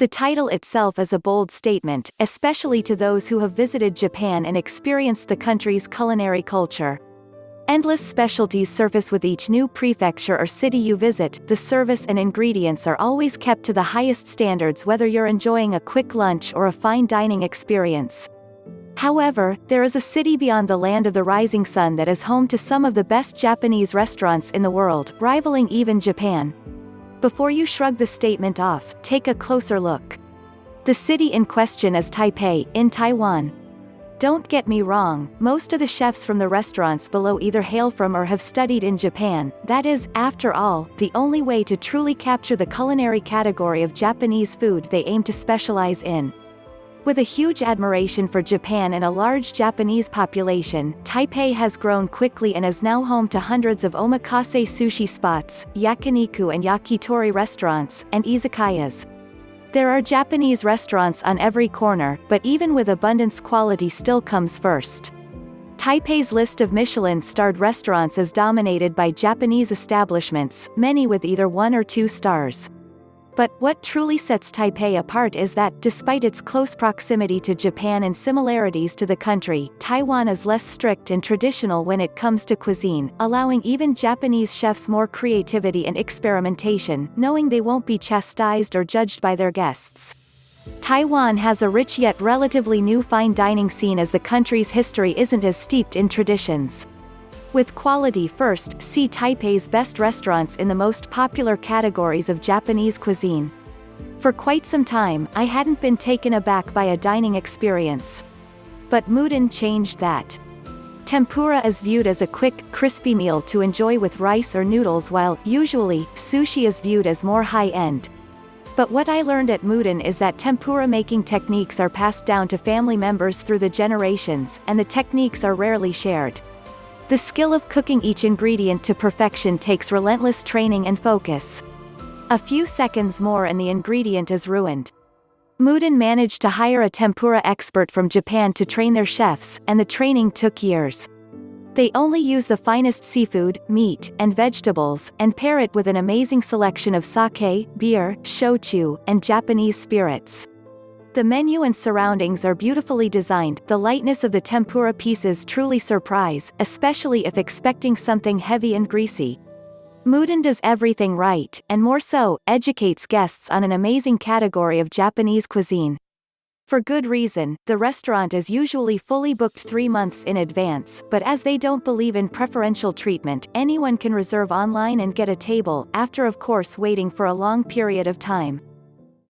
The title itself is a bold statement, especially to those who have visited Japan and experienced the country's culinary culture. Endless specialties surface with each new prefecture or city you visit. The service and ingredients are always kept to the highest standards, whether you're enjoying a quick lunch or a fine dining experience. However, there is a city beyond the land of the rising sun that is home to some of the best Japanese restaurants in the world, rivaling even Japan. Before you shrug the statement off, take a closer look. The city in question is Taipei, in Taiwan. Don't get me wrong, most of the chefs from the restaurants below either hail from or have studied in Japan. That is, after all, the only way to truly capture the culinary category of Japanese food they aim to specialize in. With a huge admiration for Japan and a large Japanese population, Taipei has grown quickly and is now home to hundreds of omakase sushi spots, yakiniku and yakitori restaurants, and izakayas. There are Japanese restaurants on every corner, but even with abundance, quality still comes first. Taipei's list of Michelin-starred restaurants is dominated by Japanese establishments, many with either 1 or 2 stars. But what truly sets Taipei apart is that, despite its close proximity to Japan and similarities to the country, Taiwan is less strict and traditional when it comes to cuisine, allowing even Japanese chefs more creativity and experimentation, knowing they won't be chastised or judged by their guests. Taiwan has a rich yet relatively new fine dining scene, as the country's history isn't as steeped in traditions. With quality first, see Taipei's best restaurants in the most popular categories of Japanese cuisine. For quite some time, I hadn't been taken aback by a dining experience. But Mudan changed that. Tempura is viewed as a quick, crispy meal to enjoy with rice or noodles, while, usually, sushi is viewed as more high-end. But what I learned at Mudan is that tempura-making techniques are passed down to family members through the generations, and the techniques are rarely shared. The skill of cooking each ingredient to perfection takes relentless training and focus. A few seconds more and the ingredient is ruined. Mudan managed to hire a tempura expert from Japan to train their chefs, and the training took years. They only use the finest seafood, meat, and vegetables, and pair it with an amazing selection of sake, beer, shochu, and Japanese spirits. The menu and surroundings are beautifully designed. The lightness of the tempura pieces truly surprise, especially if expecting something heavy and greasy. Mudan does everything right, and more so, educates guests on an amazing category of Japanese cuisine. For good reason, the restaurant is usually fully booked 3 months in advance, but as they don't believe in preferential treatment, anyone can reserve online and get a table, after of course waiting for a long period of time.